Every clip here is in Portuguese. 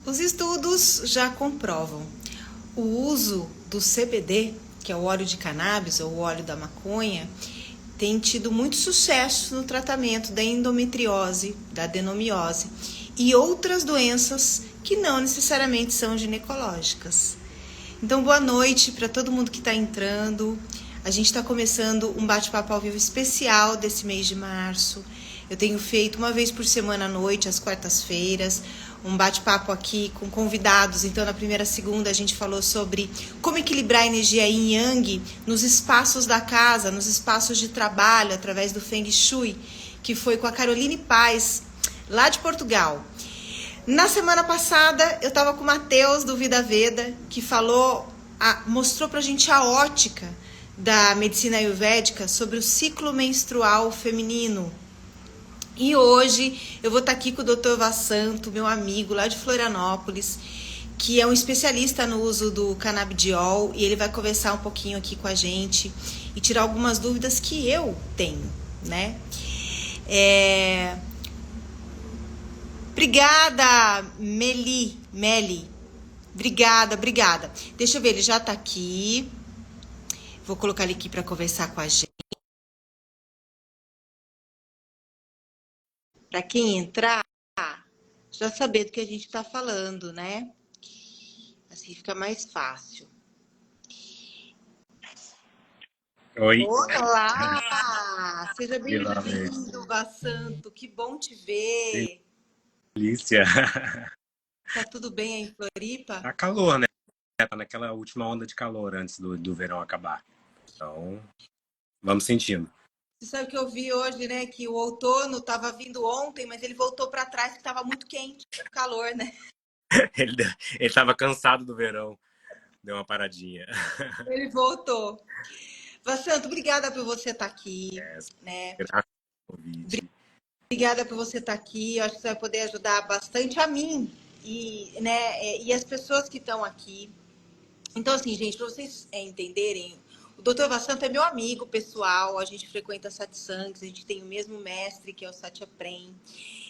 Os estudos já comprovam o uso do CBD, que é o óleo de cannabis ou o óleo da maconha, tem tido muito sucesso no tratamento da endometriose, da adenomiose e outras doenças que não necessariamente são ginecológicas. Então, boa noite para todo mundo que está entrando. A gente está começando um bate-papo ao vivo especial desse mês de março. Eu tenho feito uma vez por semana à noite, às quartas-feiras, um bate-papo aqui com convidados. Então, na primeira segunda, a gente falou sobre como equilibrar a energia yin yang nos espaços da casa, nos espaços de trabalho, através do Feng Shui, que foi com a Caroline Paz, lá de Portugal. Na semana passada, eu estava com o Matheus, do Vida Veda, que mostrou pra gente a ótica da medicina ayurvédica sobre o ciclo menstrual feminino. E hoje eu vou estar aqui com o Dr. Vassanto, meu amigo lá de Florianópolis, que é um especialista no uso do canabidiol, e ele vai conversar um pouquinho aqui com a gente e tirar algumas dúvidas que eu tenho, né? Obrigada, Meli. Obrigada. Deixa eu ver, ele já tá aqui. Vou colocar ele aqui para conversar com a gente. Para quem entrar, já saber do que a gente está falando, né? Assim fica mais fácil. Oi. Olá! Seja Finalmente. bem-vindo, Vassanto. Que bom te ver. Delícia. Tá tudo bem aí em Floripa? Tá calor, né? Tá naquela última onda de calor antes do verão acabar. Então, vamos sentindo. Você sabe que eu vi hoje, né, que o outono estava vindo ontem, mas ele voltou para trás que estava muito quente, muito calor, né? Ele, ele tava cansado do verão. Deu uma paradinha. Ele voltou. Vassanto, obrigada por você estar aqui, né? Graças ao convite. Obrigada por você estar aqui. Eu acho que você vai poder ajudar bastante a mim e as pessoas que estão aqui. Então, assim, gente, para vocês entenderem, o Dr. Vassanto é meu amigo pessoal, a gente frequenta Satsangs, a gente tem o mesmo mestre, que é o Satya Prem.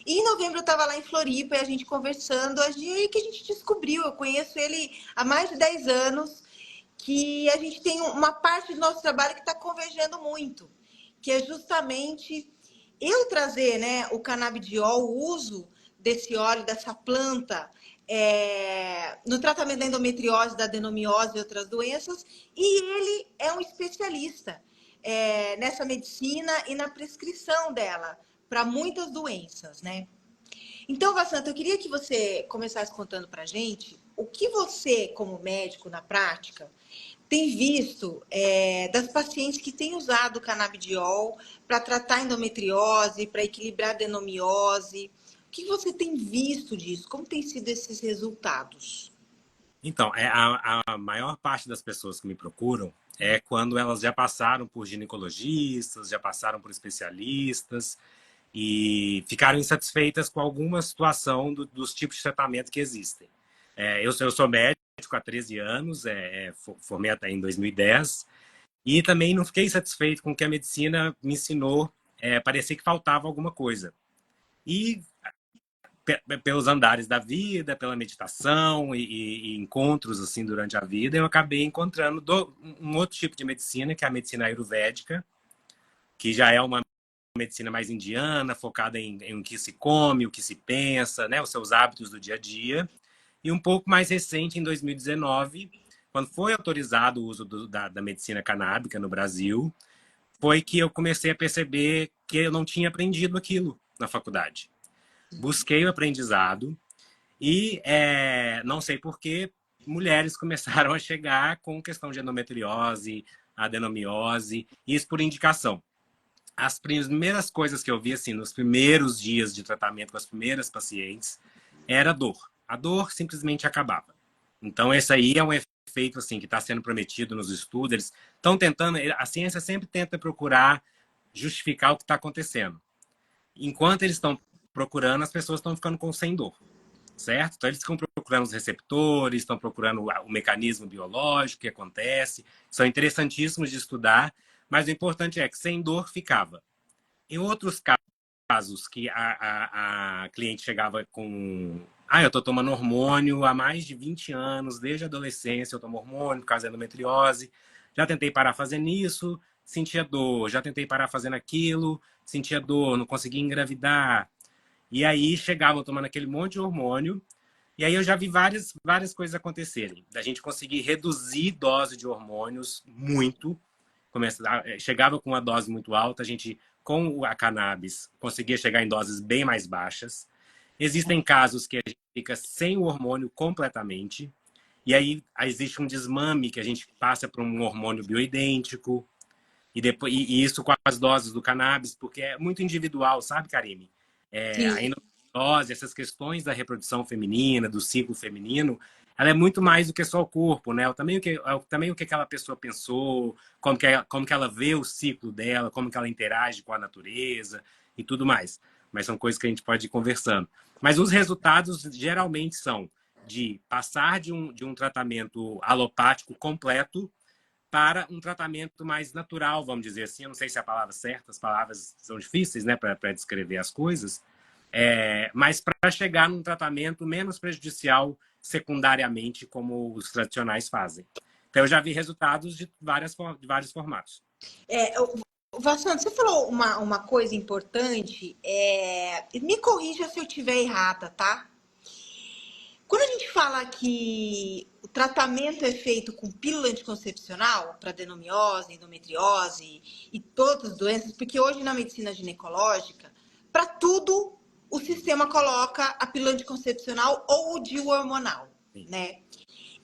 E em novembro eu estava lá em Floripa e a gente conversando, aí que a gente descobriu, eu conheço ele há mais de 10 anos, que a gente tem uma parte do nosso trabalho que está convergendo muito, que é justamente eu trazer, né, o canabidiol, o uso desse óleo, dessa planta, no tratamento da endometriose, da adenomiose e outras doenças, e ele é um especialista nessa medicina e na prescrição dela para muitas doenças, né? Então, Vassanta, eu queria que você começasse contando para a gente o que você, como médico na prática, tem visto das pacientes que têm usado o canabidiol para tratar endometriose, para equilibrar a adenomiose. O que você tem visto disso? Como têm sido esses resultados? Então, a maior parte das pessoas que me procuram é quando elas já passaram por ginecologistas, já passaram por especialistas e ficaram insatisfeitas com alguma situação dos tipos de tratamento que existem. Eu sou médico há 13 anos, formei até em 2010, e também não fiquei satisfeito com o que a medicina me ensinou, parecia que faltava alguma coisa. E pelos andares da vida, pela meditação e encontros assim durante a vida, eu acabei encontrando um outro tipo de medicina, que é a medicina ayurvédica, que já é uma medicina mais indiana, focada em o que se come, o que se pensa, né, os seus hábitos do dia a dia. E um pouco mais recente, em 2019, quando foi autorizado o uso da medicina canábica no Brasil, foi que eu comecei a perceber que eu não tinha aprendido aquilo na faculdade. Busquei o aprendizado e não sei por que mulheres começaram a chegar com questão de endometriose, adenomiose, isso por indicação. As primeiras coisas que eu vi, assim, nos primeiros dias de tratamento com as primeiras pacientes, era dor. A dor simplesmente acabava. Então, esse aí é um efeito, assim, que está sendo prometido nos estudos. Eles estão tentando, a ciência sempre tenta procurar justificar o que está acontecendo. Enquanto eles estão procurando, as pessoas estão ficando sem dor, certo? Então, eles ficam procurando os receptores, estão procurando o mecanismo biológico que acontece. São interessantíssimos de estudar, mas o importante é que sem dor ficava. Em outros casos que a cliente chegava com Ah, eu tô tomando hormônio há mais de 20 anos, desde a adolescência eu tomo hormônio por causa da endometriose. Já tentei parar fazendo isso, sentia dor. Já tentei parar fazendo aquilo, sentia dor, não conseguia engravidar. E aí chegava tomando aquele monte de hormônio. E aí eu já vi várias coisas acontecerem. Da gente conseguir reduzir dose de hormônios muito. Chegava com uma dose muito alta, a gente, com a cannabis, conseguia chegar em doses bem mais baixas. Existem casos que a gente fica sem o hormônio completamente, e aí existe um desmame que a gente passa para um hormônio bioidêntico, e isso com as doses do cannabis, porque é muito individual, sabe, Karine? A Sim. endometriose, essas questões da reprodução feminina, do ciclo feminino, ela é muito mais do que só o corpo, né? Também o que aquela pessoa pensou, como que ela vê o ciclo dela, como que ela interage com a natureza e tudo mais. Mas são coisas que a gente pode ir conversando. Mas os resultados geralmente são de passar de um tratamento alopático completo para um tratamento mais natural, vamos dizer assim. Eu não sei se é a palavra certa, as palavras são difíceis, né, para descrever as coisas, mas para chegar num tratamento menos prejudicial secundariamente, como os tradicionais fazem. Então, eu já vi resultados de vários formatos. Vassando, você falou uma coisa importante, me corrija se eu estiver errada, tá? Quando a gente fala que o tratamento é feito com pílula anticoncepcional para adenomiose, endometriose e todas as doenças, porque hoje na medicina ginecológica, para tudo o sistema coloca a pílula anticoncepcional ou o DIU hormonal, Sim. né?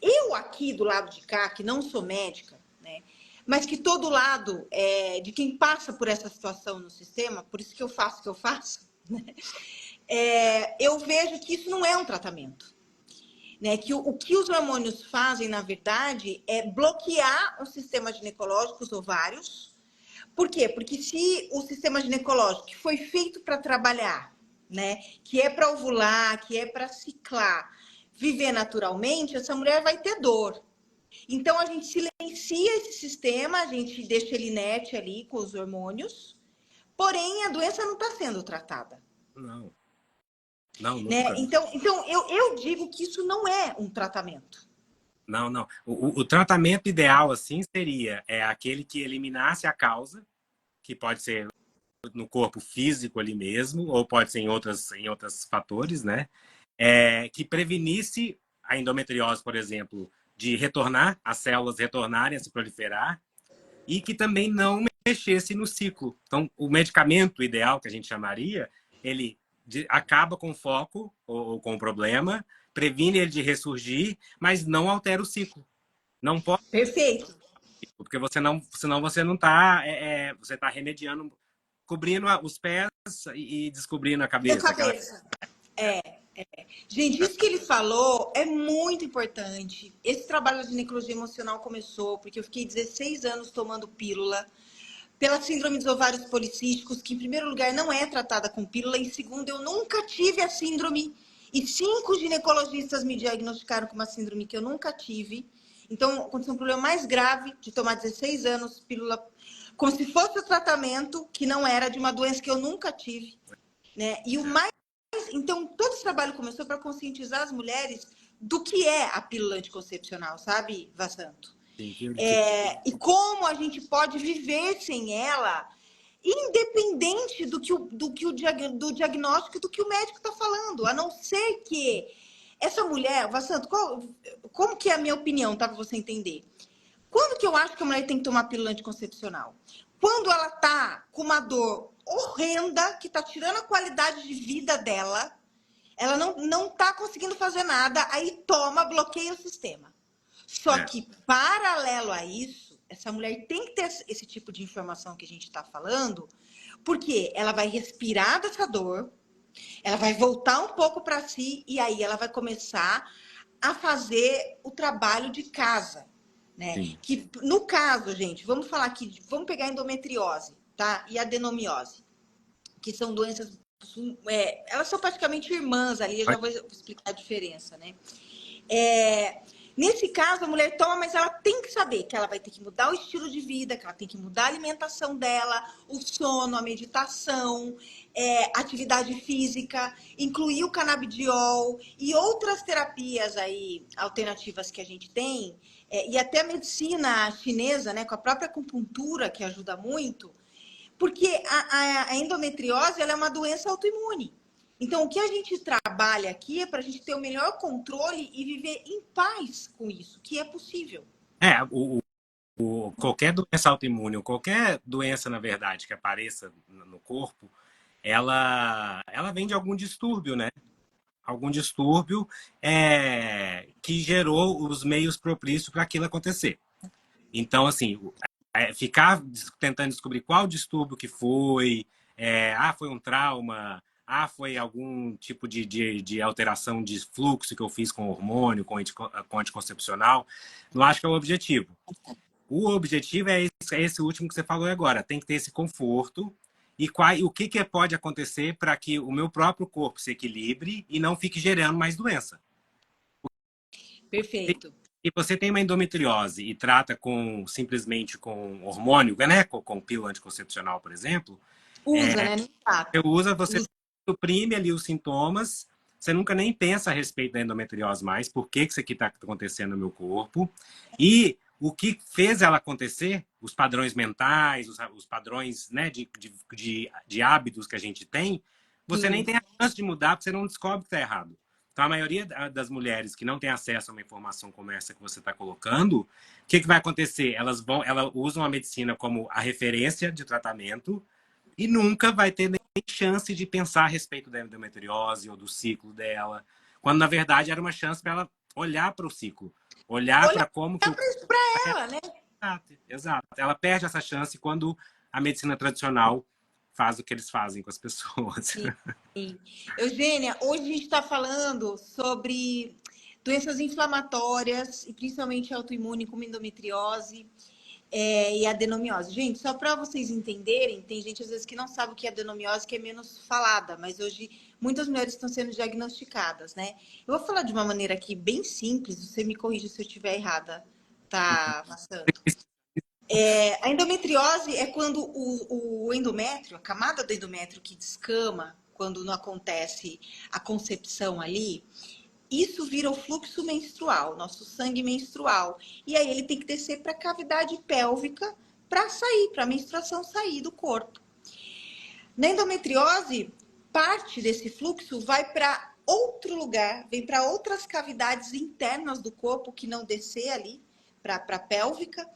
Eu aqui do lado de cá, que não sou médica, né? Mas que todo lado de quem passa por essa situação no sistema, por isso que eu faço o que eu faço, né? Eu vejo que isso não é um tratamento. Né, que o que os hormônios fazem, na verdade, é bloquear o sistema ginecológico, os ovários. Por quê? Porque se o sistema ginecológico que foi feito para trabalhar, né, que é para ovular, que é para ciclar, viver naturalmente, essa mulher vai ter dor. Então a gente silencia esse sistema, a gente deixa ele inerte ali com os hormônios, porém a doença não está sendo tratada. Não, não, Né? nunca. Então eu digo que isso não é um tratamento. Não, não. O tratamento ideal, assim, seria aquele que eliminasse a causa, que pode ser no corpo físico ali mesmo, ou pode ser em outros fatores, né? Que prevenisse a endometriose, por exemplo, de retornar, as células retornarem a se proliferar, e que também não mexesse no ciclo. Então, o medicamento ideal, que a gente chamaria, ele acaba com o foco ou com o problema, previne ele de ressurgir, mas não altera o ciclo. Não pode, Perfeito. porque senão você não está, você está remediando, cobrindo os pés e descobrindo a Da cabeça. cabeça. Gente, isso que ele falou é muito importante. Esse trabalho de ginecologia emocional começou porque eu fiquei 16 anos tomando pílula pela síndrome dos ovários policísticos, que em primeiro lugar não é tratada com pílula, em segundo eu nunca tive a síndrome e 5 ginecologistas me diagnosticaram com uma síndrome que eu nunca tive. Então, aconteceu um problema mais grave de tomar 16 anos pílula como se fosse o tratamento que não era de uma doença que eu nunca tive, né? E o mais então, todo esse trabalho começou para conscientizar as mulheres do que é a pílula anticoncepcional, sabe, Vassanto? Sim, E como a gente pode viver sem ela, independente do diagnóstico do que o médico está falando, a não ser que essa mulher, Vassanto, como que é a minha opinião, tá? Para você entender. Quando que eu acho que a mulher tem que tomar pílula anticoncepcional? Quando ela tá com uma dor horrenda, que tá tirando a qualidade de vida dela, ela não tá conseguindo fazer nada, aí toma, bloqueia o sistema. Só é, que, paralelo a isso, essa mulher tem que ter esse tipo de informação que a gente está falando, porque ela vai respirar dessa dor, ela vai voltar um pouco para si e aí ela vai começar a fazer o trabalho de casa, né? sim. Que no caso, gente, vamos falar aqui, vamos pegar a endometriose, tá? E a adenomiose, que são doenças, elas são praticamente irmãs ali, eu já vou explicar a diferença, né? Nesse caso, a mulher toma, mas ela tem que saber que ela vai ter que mudar o estilo de vida, que ela tem que mudar a alimentação dela, o sono, a meditação, atividade física, incluir o canabidiol e outras terapias aí alternativas que a gente tem, e até a medicina chinesa, né, com a própria acupuntura, que ajuda muito, porque a endometriose ela é uma doença autoimune. Então, o que a gente trabalha aqui é para a gente ter o melhor controle e viver em paz com isso, que é possível. É, qualquer doença autoimune, ou qualquer doença, na verdade, que apareça no corpo, ela vem de algum distúrbio, né? Algum distúrbio que gerou os meios propícios para aquilo acontecer. Então, assim, ficar tentando descobrir qual distúrbio que foi, foi um trauma, foi algum tipo de alteração de fluxo que eu fiz com hormônio, com anticoncepcional, não acho que é o objetivo. O objetivo é esse último que você falou agora, tem que ter esse conforto e o que pode acontecer para que o meu próprio corpo se equilibre e não fique gerando mais doença. Perfeito. E você tem uma endometriose e trata simplesmente com hormônio, né? Com pílula anticoncepcional, por exemplo, Usa, né? você suprime ali os sintomas, você nunca nem pensa a respeito da endometriose mais, por que isso aqui está acontecendo no meu corpo, e o que fez ela acontecer, os padrões mentais, os padrões, né, de hábitos que a gente tem, você nem tem a chance de mudar, porque você não descobre que está errado. Então, a maioria das mulheres que não tem acesso a uma informação como essa que você está colocando, o que vai acontecer? Elas usam a medicina como a referência de tratamento e nunca vai ter nem chance de pensar a respeito da endometriose ou do ciclo dela, quando, na verdade, era uma chance para ela olhar para o ciclo, olhar para como que para ela, né? Exato. Ela perde essa chance quando a medicina tradicional faz o que eles fazem com as pessoas. Sim. Eugênia, hoje a gente está falando sobre doenças inflamatórias e principalmente autoimune, como endometriose e adenomiose. Gente, só para vocês entenderem, tem gente às vezes que não sabe o que é adenomiose, que é menos falada, mas hoje muitas mulheres estão sendo diagnosticadas, né? Eu vou falar de uma maneira aqui bem simples, você me corrige se eu estiver errada, tá, Massanto? A endometriose é quando o endométrio, a camada do endométrio que descama, quando não acontece a concepção ali, isso vira o fluxo menstrual, nosso sangue menstrual. E aí ele tem que descer para a cavidade pélvica para sair, para a menstruação sair do corpo. Na endometriose, parte desse fluxo vai para outro lugar, vem para outras cavidades internas do corpo que não descer ali para a pélvica.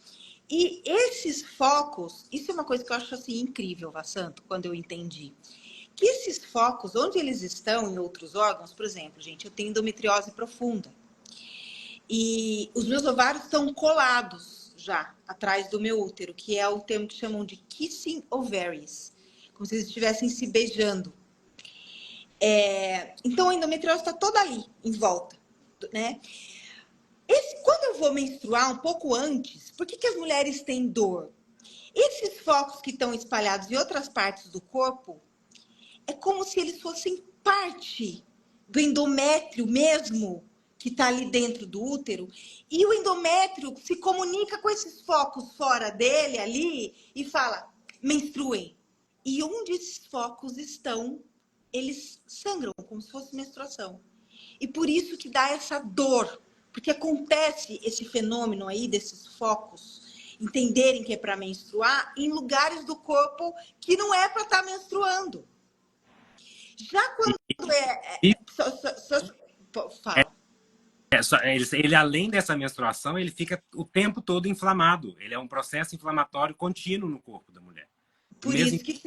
E esses focos, isso é uma coisa que eu acho assim incrível, Vassanto, quando eu entendi. Que esses focos, onde eles estão em outros órgãos, por exemplo, gente, eu tenho endometriose profunda. E os meus ovários estão colados já atrás do meu útero, que é o termo que chamam de kissing ovaries, como se eles estivessem se beijando. Então a endometriose está toda ali, em volta, né? Quando eu vou menstruar um pouco antes, por que as mulheres têm dor? Esses focos que estão espalhados em outras partes do corpo, é como se eles fossem parte do endométrio mesmo, que está ali dentro do útero. E o endométrio se comunica com esses focos fora dele, ali, e fala, menstruem. E onde esses focos estão, eles sangram, como se fosse menstruação. E por isso que dá essa dor. Porque acontece esse fenômeno aí desses focos entenderem que é para menstruar em lugares do corpo que não é para estar menstruando. Já quando fala. Ele, além dessa menstruação, ele fica o tempo todo inflamado. Ele é um processo inflamatório contínuo no corpo da mulher. Por isso que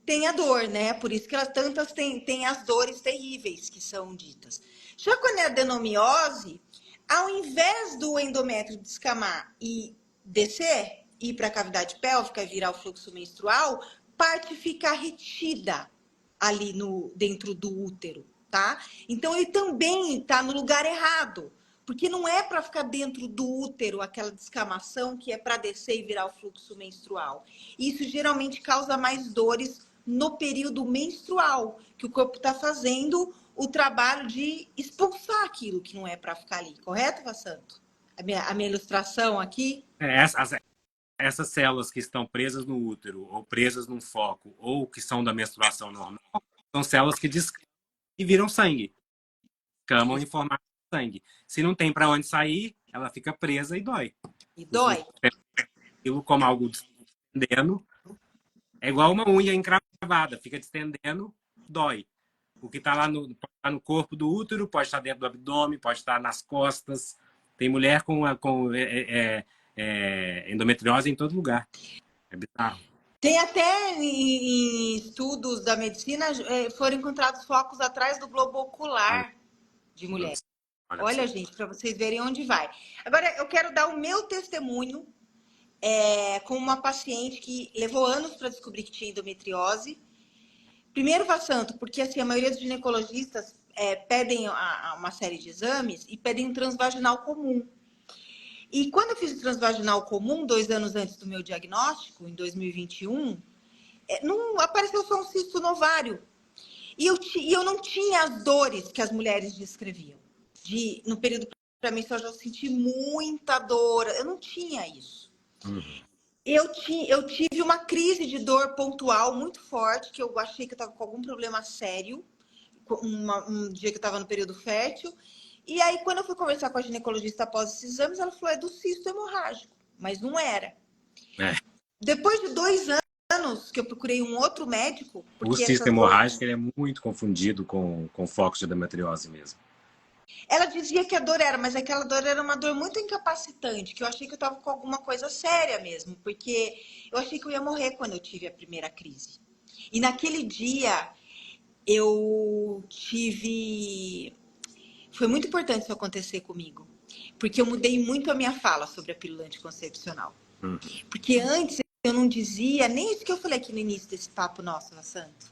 tem a dor, né? Por isso que elas tantas têm as dores terríveis que são ditas. Já quando é adenomiose, ao invés do endométrio descamar e descer, ir para a cavidade pélvica e virar o fluxo menstrual, parte fica retida ali dentro do útero, tá? Então ele também está no lugar errado, porque não é para ficar dentro do útero aquela descamação que é para descer e virar o fluxo menstrual. Isso geralmente causa mais dores no período menstrual, que o corpo está fazendo o trabalho de expulsar aquilo que não é para ficar ali, correto, Vassanto? A minha ilustração aqui? Essas células que estão presas no útero, ou presas num foco, ou que são da menstruação normal, são células que descamam e viram sangue. Descamam em formato de sangue. Se não tem para onde sair, ela fica presa e dói. E Os dói? músculos aquilo como algo distendendo. É igual uma unha encravada, fica distendendo, dói. O que está lá pode estar no corpo do útero, pode estar dentro do abdômen, pode estar nas costas. Tem mulher com endometriose em todo lugar. É bizarro. Tem até em estudos da medicina, foram encontrados focos atrás do globo ocular de mulheres. Olha, gente, para vocês verem onde vai. Agora, eu quero dar o meu testemunho com uma paciente que levou anos para descobrir que tinha endometriose. Primeiro, Vassanto, porque assim, a maioria dos ginecologistas pedem uma série de exames e pedem um transvaginal comum. E quando eu fiz o transvaginal comum, 2 anos antes do meu diagnóstico, em 2021, não apareceu só um cisto no ovário. E eu não tinha as dores que as mulheres descreviam. No período pré-menstrual eu senti muita dor. Eu não tinha isso. Uhum. Eu tive uma crise de dor pontual muito forte, que eu achei que eu estava com algum problema sério, um dia que eu estava no período fértil. E aí, quando eu fui conversar com a ginecologista após esses exames, ela falou, é do cisto hemorrágico, mas não era. Depois de 2 anos que eu procurei um outro médico, O porque cisto essas dores... hemorrágico ele é muito confundido com focos de endometriose mesmo. Ela dizia que a dor era, mas aquela dor era uma dor muito incapacitante, que eu achei que eu estava com alguma coisa séria mesmo, porque eu achei que eu ia morrer quando eu tive a primeira crise. E naquele dia eu tive... Foi muito importante isso acontecer comigo, porque eu mudei muito a minha fala sobre a pílula anticoncepcional. Uhum. Porque antes eu não dizia nem isso que eu falei aqui no início desse papo nosso, Santo.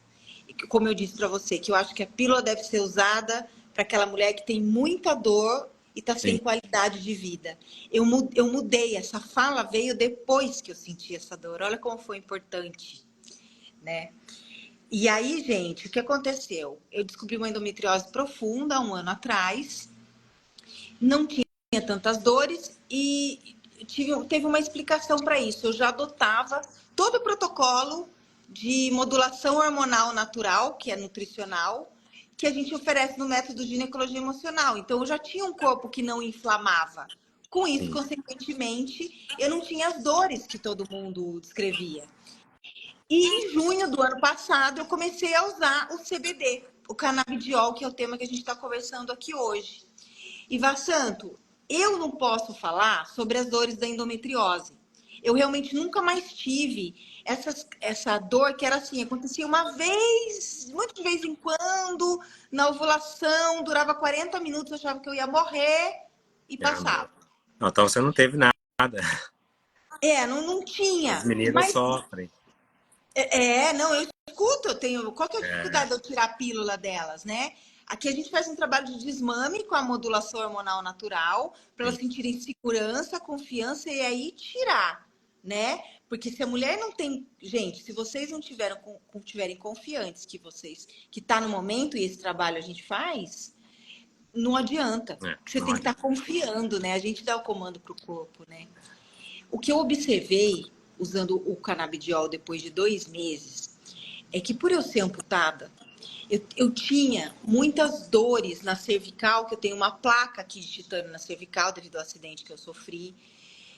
Como eu disse para você, que eu acho que a pílula deve ser usada para aquela mulher que tem muita dor e está sem qualidade de vida. Eu mudei, essa fala veio depois que eu senti essa dor. Olha como foi importante, né? E aí, gente, o que aconteceu? Eu descobri uma endometriose profunda 1 ano atrás, não tinha tantas dores e teve uma explicação para isso. Eu já adotava todo o protocolo de modulação hormonal natural, que é nutricional, que a gente oferece no método de ginecologia emocional. Então, eu já tinha um corpo que não inflamava. Com isso, consequentemente, eu não tinha as dores que todo mundo descrevia. E em junho do ano passado, eu comecei a usar o CBD, o canabidiol, que é o tema que a gente está conversando aqui hoje. E, Vassanto, eu não posso falar sobre as dores da endometriose. Eu realmente nunca mais tive essa dor que era assim, acontecia uma vez, muito de vez em quando, na ovulação, durava 40 minutos, eu achava que eu ia morrer e passava. Não, então você não teve nada. Não tinha. As meninas Mas, sofrem. não, eu escuto, eu tenho. Qual que é a dificuldade de eu tirar a pílula delas, né? Aqui a gente faz um trabalho de desmame com a modulação hormonal natural, para elas sentirem segurança, confiança e aí tirar, né? Porque se a mulher não tem. Gente, se vocês não tiverem confiantes que tá no momento e esse trabalho a gente faz, não adianta. Você tem que estar confiando, né? A gente dá o comando pro corpo, né? O que eu observei usando o canabidiol depois de 2 meses é que por eu ser amputada, eu tinha muitas dores na cervical, que eu tenho uma placa aqui de titânio na cervical devido ao acidente que eu sofri.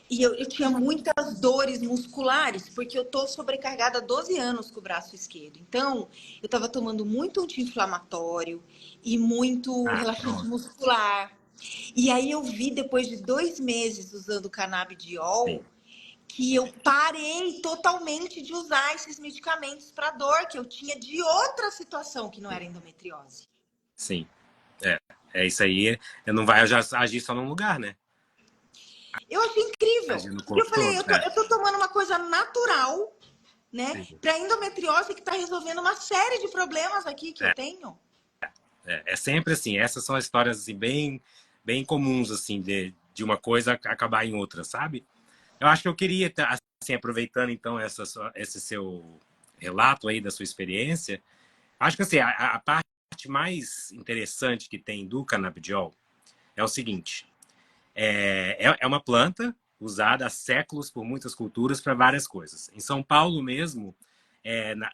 E eu tinha muitas dores musculares, porque eu tô sobrecarregada há 12 anos com o braço esquerdo. Então, eu estava tomando muito anti-inflamatório e muito relaxante muscular. E aí eu vi, depois de 2 meses usando canabidiol, que eu parei totalmente de usar esses medicamentos para dor que eu tinha de outra situação que não era endometriose. Sim. É isso aí. Não vai agir só num lugar, né? Eu achei incrível. Porque eu falei, todo, eu tô tomando uma coisa natural, né? Para endometriose que está resolvendo uma série de problemas aqui que eu tenho. É sempre assim. Essas são as histórias assim, bem comuns assim de uma coisa acabar em outra, sabe? Eu acho que eu queria, assim, aproveitando então esse seu relato aí da sua experiência, acho que assim, a parte parte mais interessante que tem do canabidiol é o seguinte: é uma planta usada há séculos por muitas culturas para várias coisas. Em São Paulo mesmo,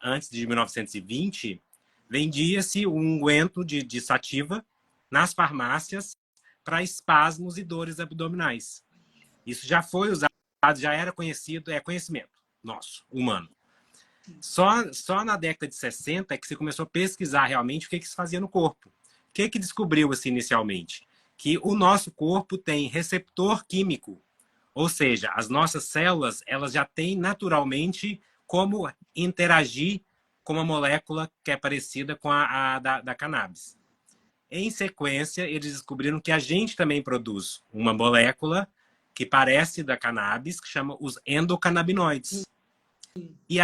antes de 1920, vendia-se um unguento de sativa nas farmácias para espasmos e dores abdominais. Isso já foi usado, já era conhecido, é conhecimento nosso, humano. Só na década de 60 é que se começou a pesquisar realmente o que se fazia no corpo. O que descobriu-se inicialmente? Que o nosso corpo tem receptor químico, ou seja, as nossas células elas já têm naturalmente como interagir com uma molécula que é parecida com a da cannabis. Em sequência, eles descobriram que a gente também produz uma molécula que parece da cannabis, que chama os endocannabinoides. E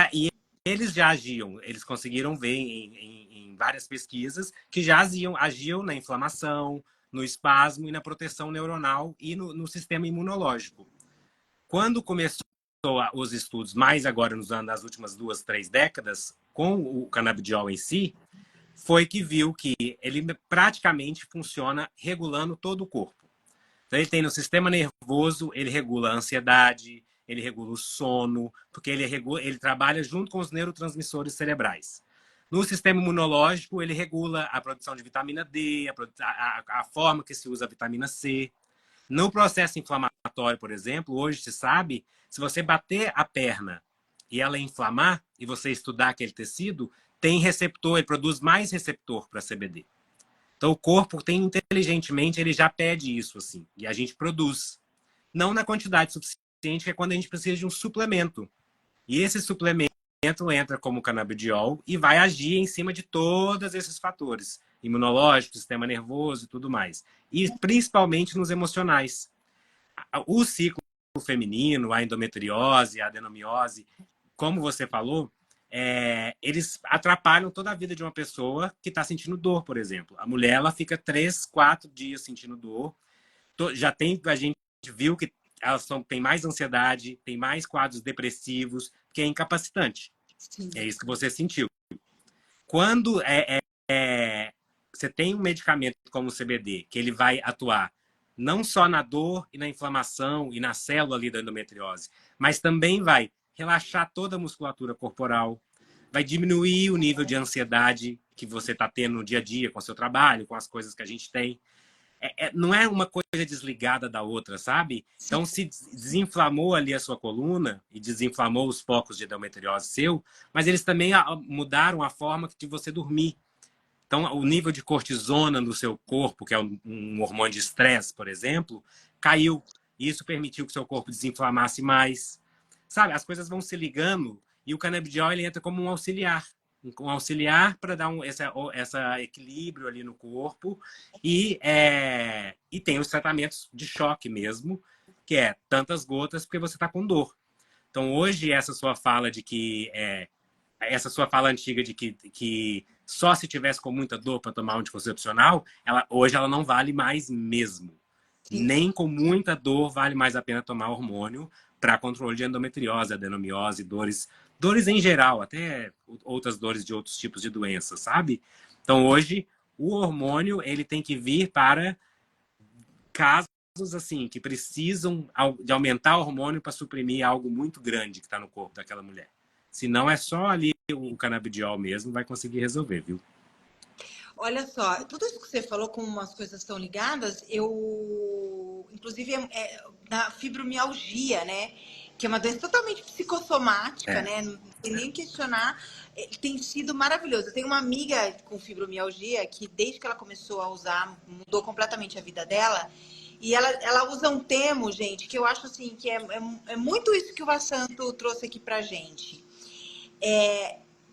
eles já agiam, eles conseguiram ver em várias pesquisas que já agiam na inflamação, no espasmo e na proteção neuronal e no sistema imunológico. Quando começou os estudos, mais agora nas últimas 2, 3 décadas, com o canabidiol em si, foi que viu que ele praticamente funciona regulando todo o corpo. Então, ele tem no sistema nervoso, ele regula a ansiedade, ele regula o sono, porque ele trabalha junto com os neurotransmissores cerebrais. No sistema imunológico, ele regula a produção de vitamina D, a forma que se usa a vitamina C. No processo inflamatório, por exemplo, hoje se sabe, se você bater a perna e ela inflamar, e você estudar aquele tecido, tem receptor, ele produz mais receptor para CBD. Então, o corpo tem inteligentemente, ele já pede isso, assim, e a gente produz. Não na quantidade suficiente, que é quando a gente precisa de um suplemento. E esse suplemento entra como canabidiol e vai agir em cima de todos esses fatores, imunológico, sistema nervoso e tudo mais. E principalmente nos emocionais. O ciclo feminino, a endometriose, a adenomiose, como você falou, eles atrapalham toda a vida de uma pessoa que está sentindo dor, por exemplo. A mulher, ela fica 3, 4 dias sentindo dor. A gente viu que elas têm mais ansiedade, tem mais quadros depressivos, que é incapacitante. Sim. É isso que você sentiu. Quando você tem um medicamento como o CBD, que ele vai atuar não só na dor e na inflamação e na célula ali da endometriose, mas também vai relaxar toda a musculatura corporal, vai diminuir o nível de ansiedade que você está tendo no dia a dia com o seu trabalho, com as coisas que a gente tem. Não é uma coisa desligada da outra, sabe? Então, se desinflamou ali a sua coluna e desinflamou os focos de endometriose seu, mas eles também mudaram a forma de você dormir. Então, o nível de cortisona no seu corpo, que é um hormônio de estresse, por exemplo, caiu. Isso permitiu que o seu corpo desinflamasse mais. Sabe, as coisas vão se ligando e o canabidiol ele entra como um auxiliar para dar esse equilíbrio ali no corpo e tem os tratamentos de choque mesmo, que é tantas gotas porque você está com dor. Então, hoje, essa sua fala antiga de que só se tivesse com muita dor para tomar um anticoncepcional, hoje ela não vale mais mesmo. Sim. Nem com muita dor vale mais a pena tomar hormônio para controle de endometriose, adenomiose, dores em geral, até outras dores de outros tipos de doenças, sabe? Então, hoje, o hormônio ele tem que vir para casos assim que precisam de aumentar o hormônio para suprimir algo muito grande que está no corpo daquela mulher. Se não, é só ali o canabidiol mesmo vai conseguir resolver, viu? Olha só, tudo isso que você falou, como as coisas estão ligadas, inclusive, na fibromialgia, né? Que é uma doença totalmente psicossomática, né? Não tem nem questionar. Tem sido maravilhoso. Eu tenho uma amiga com fibromialgia que, desde que ela começou a usar, mudou completamente a vida dela. E ela usa um termo, gente, que eu acho assim, que é muito isso que o Vassanto trouxe aqui pra gente.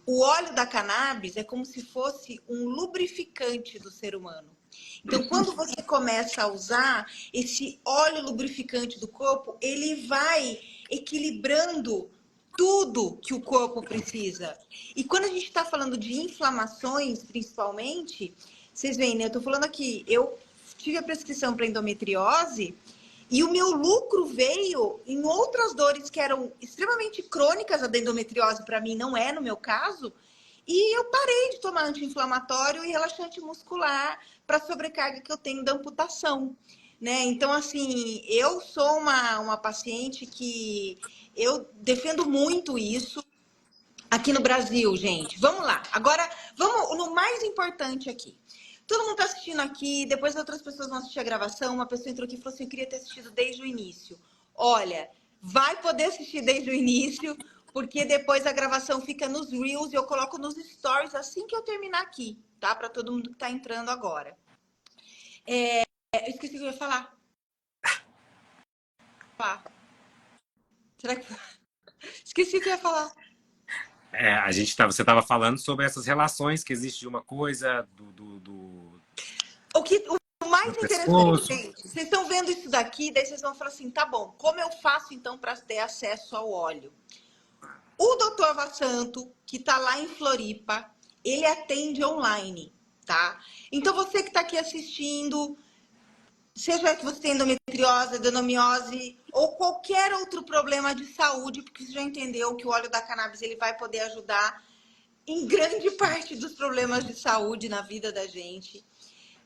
O óleo da cannabis é como se fosse um lubrificante do ser humano. Então, quando você começa a usar esse óleo lubrificante do corpo, ele vai equilibrando tudo que o corpo precisa. E quando a gente está falando de inflamações, principalmente, vocês veem, né? Eu estou falando aqui, eu tive a prescrição para endometriose e o meu lucro veio em outras dores que eram extremamente crônicas. A da endometriose, para mim, não é no meu caso. E eu parei de tomar anti-inflamatório e relaxante muscular para a sobrecarga que eu tenho da amputação. Né? Então, assim, eu sou uma paciente que eu defendo muito isso aqui no Brasil, gente. Vamos lá. Agora, vamos no mais importante aqui. Todo mundo está assistindo aqui, depois outras pessoas vão assistir a gravação. Uma pessoa entrou aqui e falou assim: eu queria ter assistido desde o início. Olha, vai poder assistir desde o início, porque depois a gravação fica nos Reels e eu coloco nos Stories assim que eu terminar aqui, tá? Para todo mundo que está entrando agora. Eu esqueci o que eu ia falar. Será que. Esqueci o que eu ia falar. Você estava falando sobre essas relações que existe de uma coisa, O mais do interessante, pescoço. gente, vocês estão vendo isso daqui, daí vocês vão falar assim, tá bom, como eu faço então para ter acesso ao óleo? O Dr. Vassanto, que está lá em Floripa, ele atende online, tá? Então você que está aqui assistindo, seja que você tem endometriose, adenomiose ou qualquer outro problema de saúde, porque você já entendeu que o óleo da cannabis ele vai poder ajudar em grande parte dos problemas de saúde na vida da gente.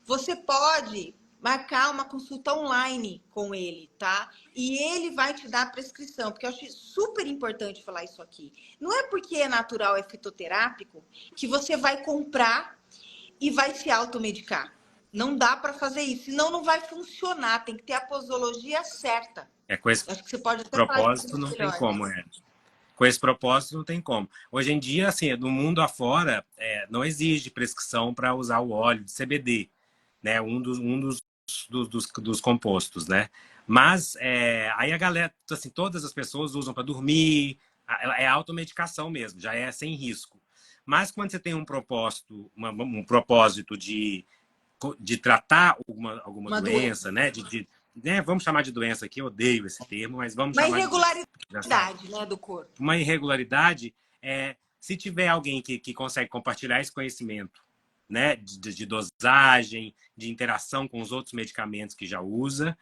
Você pode marcar uma consulta online com ele, tá? E ele vai te dar a prescrição, porque eu acho super importante falar isso aqui. Não é porque é natural, é fitoterápico, que você vai comprar e vai se automedicar. Não dá para fazer isso, senão não vai funcionar. Tem que ter a posologia certa. Com esse Acho que você pode até falar propósito isso não tem melhor. como, Com esse propósito não tem como. Hoje em dia, assim, no mundo afora, não exige prescrição para usar o óleo de CBD, né? Um dos compostos, né? Mas aí a galera, assim, todas as pessoas usam para dormir, é automedicação mesmo, já é sem risco. Mas quando você tem um propósito de tratar alguma doença, né? Vamos chamar de doença aqui, eu odeio esse termo, mas vamos Uma chamar de doença. irregularidade, né, do corpo. Uma irregularidade se tiver alguém que consegue compartilhar esse conhecimento, né, de dosagem, de interação com os outros medicamentos que já usa,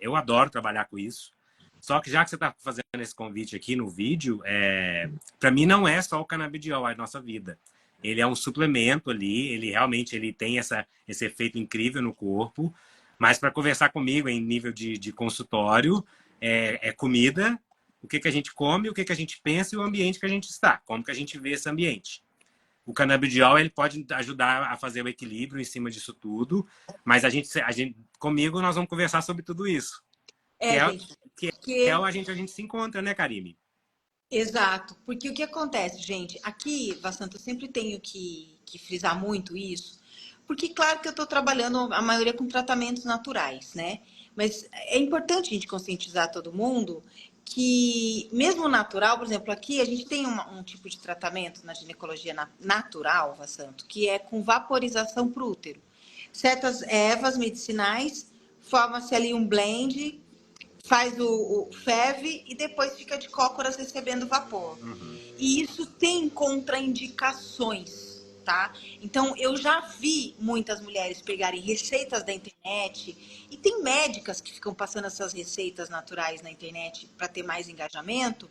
eu adoro trabalhar com isso. Só que já que você está fazendo esse convite aqui no vídeo, para mim não é só o canabidiol a nossa vida. Ele é um suplemento ali, ele realmente tem esse efeito incrível no corpo, mas para conversar comigo em nível de consultório, é comida, o que a gente come, o que a gente pensa e o ambiente que a gente está, como que a gente vê esse ambiente. O canabidiol ele pode ajudar a fazer o equilíbrio em cima disso tudo, mas comigo nós vamos conversar sobre tudo isso. Gente, Que a gente se encontra, né, Karime? Exato, porque o que acontece, gente, aqui, Vassanto, eu sempre tenho que frisar muito isso, porque claro que eu estou trabalhando a maioria com tratamentos naturais, né? Mas é importante a gente conscientizar todo mundo que mesmo o natural, por exemplo, aqui a gente tem um tipo de tratamento na ginecologia natural, Vassanto, que é com vaporização pro útero. Certas ervas medicinais, forma-se ali um blend, faz o ferve e depois fica de cócoras recebendo vapor. Uhum. E isso tem contraindicações, tá? Então, eu já vi muitas mulheres pegarem receitas da internet e tem médicas que ficam passando essas receitas naturais na internet para ter mais engajamento,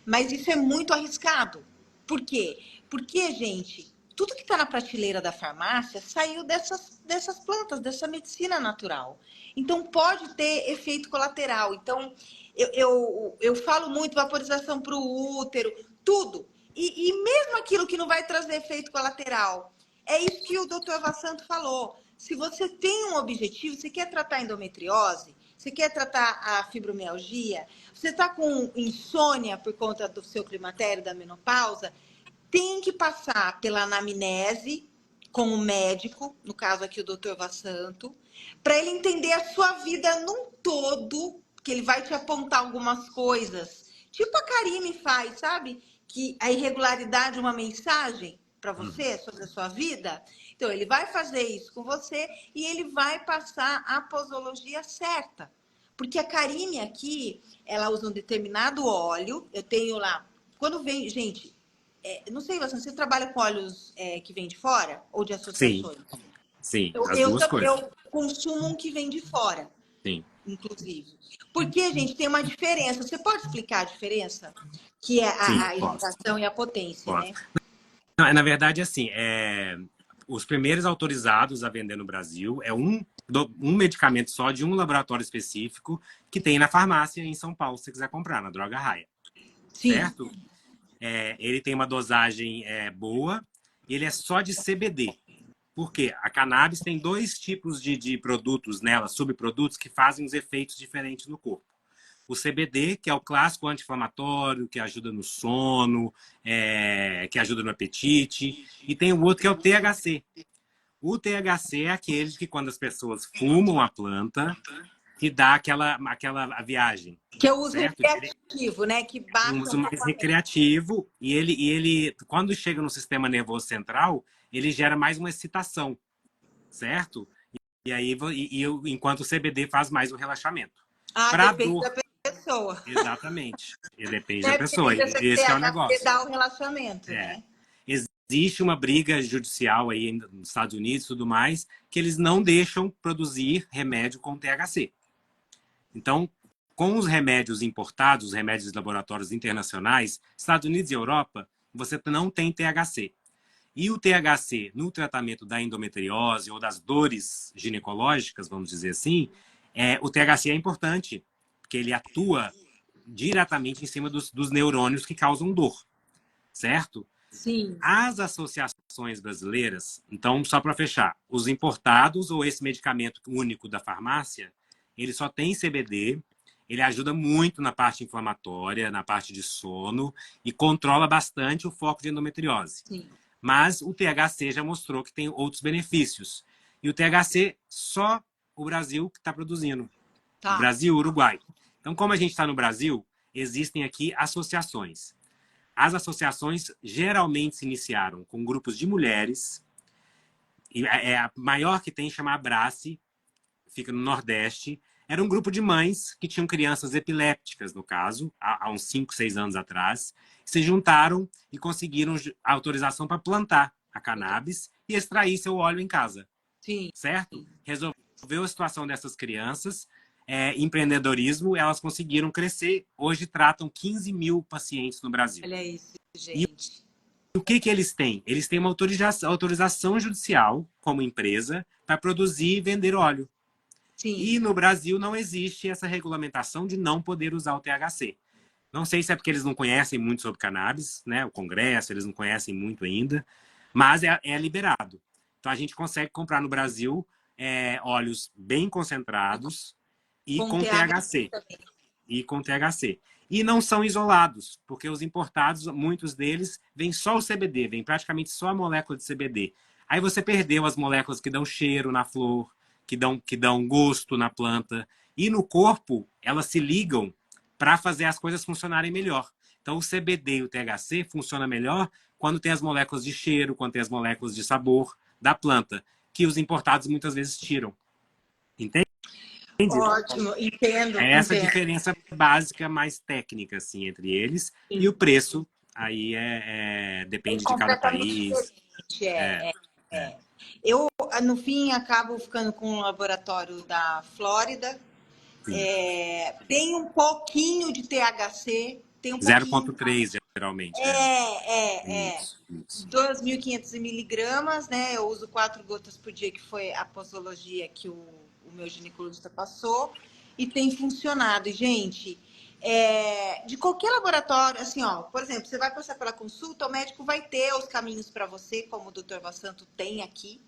mas isso é muito arriscado. Por quê? Porque, gente, tudo que está na prateleira da farmácia saiu dessas plantas, dessa medicina natural. Então, pode ter efeito colateral. Então, eu falo muito vaporização para o útero, tudo. E mesmo aquilo que não vai trazer efeito colateral, é isso que o doutor Vassanto falou. Se você tem um objetivo, você quer tratar endometriose, você quer tratar a fibromialgia, você está com insônia por conta do seu climatério, da menopausa, tem que passar pela anamnese com o médico, no caso aqui o doutor Vassanto, para ele entender a sua vida num todo, que ele vai te apontar algumas coisas, tipo a Karime faz, sabe? Que a irregularidade é uma mensagem para você sobre a sua vida. Então, ele vai fazer isso com você e ele vai passar a posologia certa. Porque a Karime aqui, ela usa um determinado óleo, eu tenho lá, quando vem, gente, não sei, você trabalha com óleos que vem de fora ou de associações? Sim, as duas coisas. Eu consumo um que vem de fora, sim, inclusive. Porque, gente, tem uma diferença. Você pode explicar a diferença? Que é sim, a hidratação e a potência, posso. né? Não, na verdade, assim, os primeiros autorizados a vender no Brasil é um medicamento só de um laboratório específico que tem na farmácia em São Paulo, se você quiser comprar, na Droga Raia, Sim. certo? Ele tem uma dosagem boa, ele é só de CBD. Por quê? A cannabis tem dois tipos de produtos nela, subprodutos, que fazem os efeitos diferentes no corpo. O CBD, que é o clássico anti-inflamatório, que ajuda no sono, que ajuda no apetite. E tem o outro que é o THC. O THC é aquele que, quando as pessoas fumam a planta, que dá aquela viagem, Que eu uso certo? recreativo, né? Que Um baixa uso um pouco mais a mente. recreativo e ele, quando chega no sistema nervoso central, ele gera mais uma excitação, certo? E aí, enquanto o CBD faz mais o relaxamento. Ah, Para depende dor, da pessoa. exatamente. E depende da Né? Porque pessoa. tem pessoa que Esse que é o THC negócio. dá o relaxamento, É. né? Existe uma briga judicial aí nos Estados Unidos e tudo mais, que eles não deixam produzir remédio com THC. Então, com os remédios importados, os remédios de laboratórios internacionais, Estados Unidos e Europa, você não tem THC. E o THC no tratamento da endometriose ou das dores ginecológicas, vamos dizer assim, o THC é importante, porque ele atua diretamente em cima dos neurônios que causam dor, certo? Sim. As associações brasileiras, então, só para fechar, os importados ou esse medicamento único da farmácia, ele só tem CBD, ele ajuda muito na parte inflamatória, na parte de sono e controla bastante o foco de endometriose. Sim. Mas o THC já mostrou que tem outros benefícios. E o THC só o Brasil que está produzindo. Tá. Brasil e Uruguai. Então, como a gente está no Brasil, existem aqui associações. As associações geralmente se iniciaram com grupos de mulheres. E a maior que tem chama Abrace, fica no Nordeste. Era um grupo de mães que tinham crianças epilépticas, no caso, há uns 5, 6 anos atrás. Se juntaram e conseguiram autorização para plantar a cannabis e extrair seu óleo em casa, Sim. certo? Resolveu a situação dessas crianças, empreendedorismo, elas conseguiram crescer. Hoje tratam 15 mil pacientes no Brasil. Olha isso, E gente. o que eles têm? Eles têm uma autorização judicial como empresa para produzir e vender óleo. Sim. E no Brasil não existe essa regulamentação de não poder usar o THC. Não sei se é porque eles não conhecem muito sobre cannabis, né? O Congresso, eles não conhecem muito ainda, mas é liberado. Então a gente consegue comprar no Brasil óleos bem concentrados e Com com THC THC. também. E com THC. E não são isolados, porque os importados, muitos deles, vêm só o CBD, vem praticamente só a molécula de CBD. Aí você perdeu as moléculas que dão cheiro na flor, que dão gosto na planta. E no corpo, elas se ligam para fazer as coisas funcionarem melhor. Então, o CBD e o THC funcionam melhor quando tem as moléculas de cheiro, quando tem as moléculas de sabor da planta, que os importados muitas vezes tiram. Entende? Ótimo, entendo, É essa entendo. diferença básica, mais técnica, assim, entre eles. E o preço, aí É depende de cada completamente país. diferente. É, é. Eu, no fim, acabo ficando com o laboratório da Flórida. Sim. Tem um pouquinho de THC, tem um pouquinho. 0,3 geralmente. É. Isso, isso. 2.500 miligramas, né? Eu uso 4 gotas por dia, que foi a posologia que o meu ginecologista passou, e tem funcionado. E, gente, de qualquer laboratório, assim, ó, por exemplo, você vai passar pela consulta, o médico vai ter os caminhos para você, como o Dr. Vassanto tem aqui,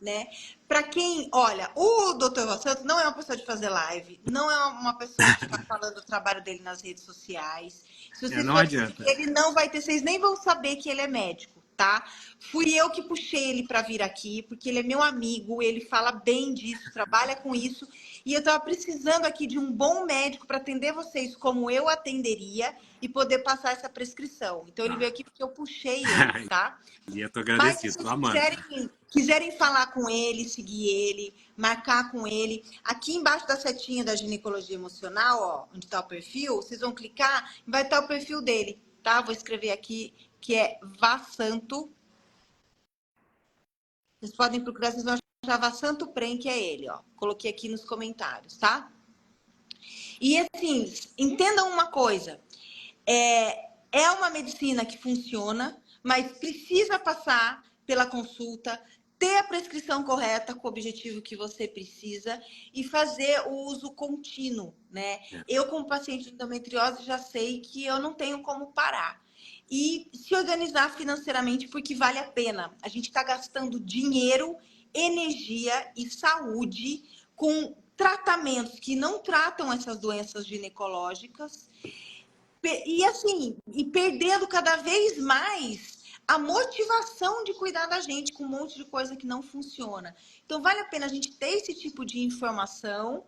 né? Para quem, olha, o Dr. Vassanto não é uma pessoa de fazer live, não é uma pessoa de ficar falando do trabalho dele nas redes sociais. Se vocês Não forem seguir, adianta. ele não vai ter, vocês nem vão saber que ele é médico, tá? Fui eu que puxei ele para vir aqui, porque ele é meu amigo, ele fala bem disso, trabalha com isso, e eu tava precisando aqui de um bom médico para atender vocês como eu atenderia e poder passar essa prescrição. Então ele veio aqui porque eu puxei ele, tá? E eu tô Mas se agradecido, tô vocês amando. quiserem falar com ele, seguir ele, marcar com ele, aqui embaixo da setinha da ginecologia emocional, ó, onde está o perfil, vocês vão clicar e vai estar o perfil dele, tá? Vou escrever aqui, que é Vassanto. Vocês podem procurar, vocês vão achar Vassanto Prem, que é ele, ó. Coloquei aqui nos comentários, tá? E assim, entendam uma coisa. É uma medicina que funciona, mas precisa passar pela consulta, ter a prescrição correta com o objetivo que você precisa e fazer o uso contínuo, né? É. Eu, como paciente de endometriose, já sei que eu não tenho como parar. E se organizar financeiramente, porque vale a pena. A gente está gastando dinheiro, energia e saúde com tratamentos que não tratam essas doenças ginecológicas e assim, e perdendo cada vez mais a motivação de cuidar da gente com um monte de coisa que não funciona. Então, vale a pena a gente ter esse tipo de informação,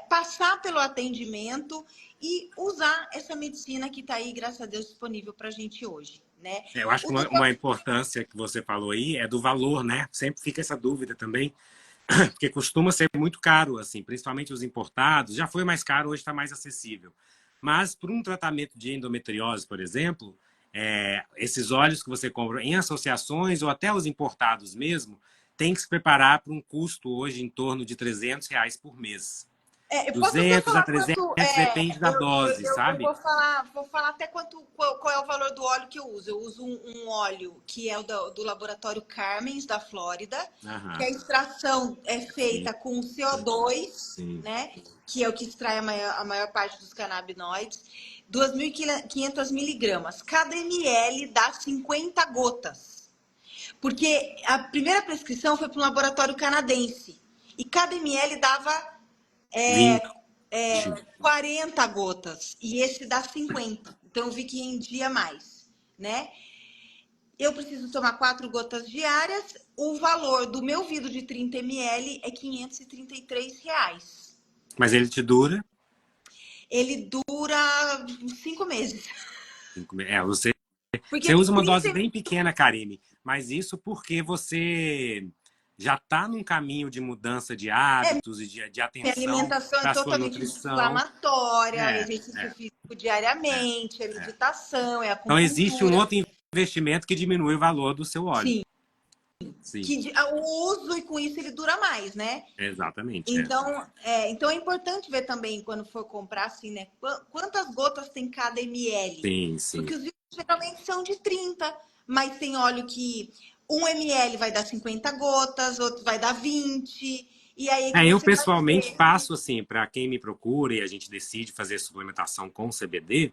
passar pelo atendimento e usar essa medicina que está aí, graças a Deus, disponível para a gente hoje, né? Eu acho O que doutor... uma importância que você falou aí é do valor, né? Sempre fica essa dúvida também, porque costuma ser muito caro, assim, principalmente os importados. Já foi mais caro, hoje está mais acessível. Mas por um tratamento de endometriose, por exemplo, esses óleos que você compra em associações ou até os importados mesmo, tem que se preparar para um custo hoje em torno de R$ 300 por mês. Eu posso até 200 a falar 300 quanto. depende da dose, Eu sabe? vou falar até qual é o valor do óleo que eu uso. Eu uso um óleo que é o do laboratório Carmens, da Flórida, que Aham, a extração é sim, feita com CO2, sim. né? Que é o que extrai a maior parte dos canabinoides. 2.500 miligramas. Cada ml dá 50 gotas. Porque a primeira prescrição foi para um laboratório canadense. E cada ml dava 20. 40 gotas e esse dá 50. Então eu vi que rendia mais, né? Eu preciso tomar 4 gotas diárias. O valor do meu vidro de 30 ml é R$ 533. Mas ele te dura. Ele dura 5 meses. Você, Porque você usa uma 30 dose bem pequena, Karine, mas isso porque você já está num caminho de mudança de hábitos e de minha atenção alimentação é para a sua totalmente nutrição. anti-inflamatória, É, exercício é, físico diariamente, é é. meditação, é Então, existe um acupuntura. outro investimento que diminui o valor do seu óleo. Sim, Sim, que o uso e com isso ele dura mais, né? exatamente. É. Então é importante ver também quando for comprar assim, né? Quantas gotas tem cada ml? Sim, sim. Porque os vidros geralmente são de 30, mas tem óleo que 1 ml vai dar 50 gotas, outro vai dar 20, e aí é que Eu você vai pessoalmente ver. passo assim, para quem me procura e a gente decide fazer suplementação com CBD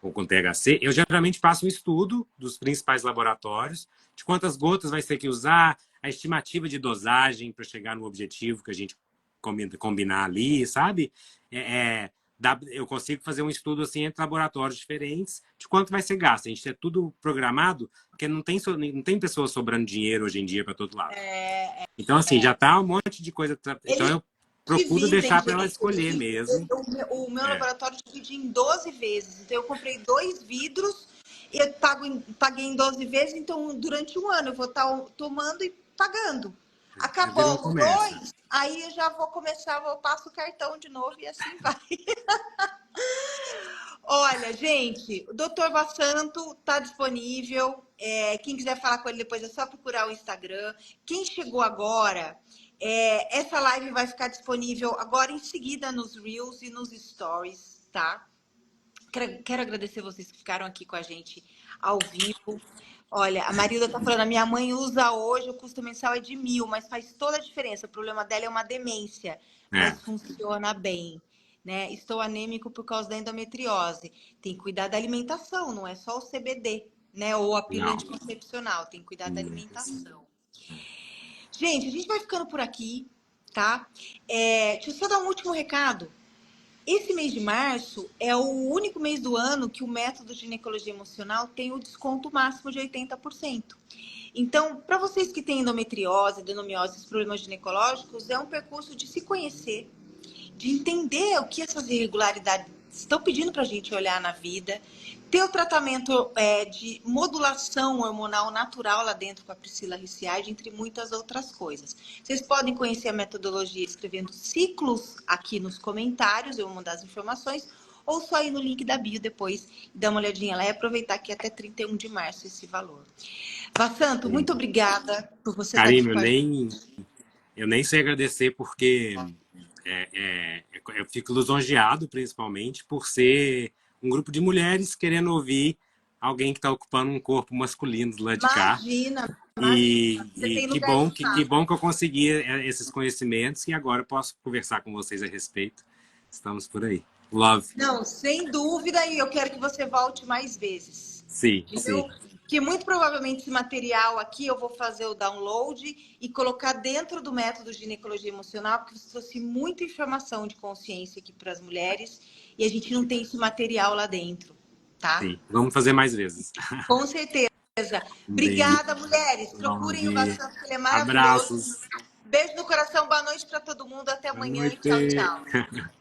ou com THC, eu geralmente passo um estudo dos principais laboratórios, de quantas gotas vai ter que usar, a estimativa de dosagem para chegar no objetivo que a gente combinar ali, sabe? É, é, eu consigo fazer um estudo assim entre laboratórios diferentes de quanto vai ser gasto. A gente tem tudo programado, porque não tem pessoas sobrando dinheiro hoje em dia para todo lado. Então, assim, já tá um monte de coisa. Então, Eles eu procuro dividem, deixar para ela gente. escolher mesmo. O meu É. laboratório divide em 12 vezes. Então, eu comprei 2 vidros e eu paguei em 12 vezes. Então, durante um ano, eu vou estar tomando e pagando. Vira um Acabou os comércio. dois, aí eu já vou começar, eu passo o cartão de novo e assim vai. Olha, gente, o Dr. Vassanto está disponível. Quem quiser falar com ele depois é só procurar o Instagram. Quem chegou agora, essa live vai ficar disponível agora em seguida nos Reels e nos Stories, tá? Quero agradecer vocês que ficaram aqui com a gente ao vivo. Olha, a Marilda tá falando, a minha mãe usa hoje, o custo mensal é de 1.000, mas faz toda a diferença. O problema dela é uma demência, É. mas funciona bem, né? Estou anêmico por causa da endometriose. Tem que cuidar da alimentação, não é só o CBD, né? Ou a pílula Não. anticoncepcional, tem que cuidar da alimentação. Gente, a gente vai ficando por aqui, tá? Deixa eu só dar um último recado. Esse mês de março é o único mês do ano que o método de ginecologia emocional tem o desconto máximo de 80%. Então, para vocês que têm endometriose, adenomiose, problemas ginecológicos, é um percurso de se conhecer, de entender o que essas irregularidades estão pedindo para a gente olhar na vida, ter o tratamento de modulação hormonal natural lá dentro com a Priscila Ricciardi, entre muitas outras coisas. Vocês podem conhecer a metodologia escrevendo ciclos aqui nos comentários, eu vou mandar as informações, ou só ir no link da bio depois e dar uma olhadinha lá e aproveitar que até 31 de março esse valor. Vassanto, muito obrigada por você estar aqui Karine, com a gente. eu nem sei agradecer porque eu fico lisonjeado, principalmente, por ser um grupo de mulheres querendo ouvir alguém que está ocupando um corpo masculino do lado de cá. Imagina, E, imagina. Você e tem lugar de que fala. bom que eu consegui esses conhecimentos e agora eu posso conversar com vocês a respeito. Estamos por aí. Love. Não, sem dúvida, e eu quero que você volte mais vezes. Sim, Viu? sim. Que muito provavelmente esse material aqui eu vou fazer o download e colocar dentro do método ginecologia emocional, porque você trouxe muita informação de consciência aqui para as mulheres e a gente não tem esse material lá dentro, tá? Sim. Vamos fazer mais vezes. Com certeza. Um beijo. Obrigada, mulheres. Procurem o Love. Bastante, que ele é maravilhoso. Abraços. Beijo no coração, boa noite para todo mundo. Até Boa amanhã e tchau, noite. tchau.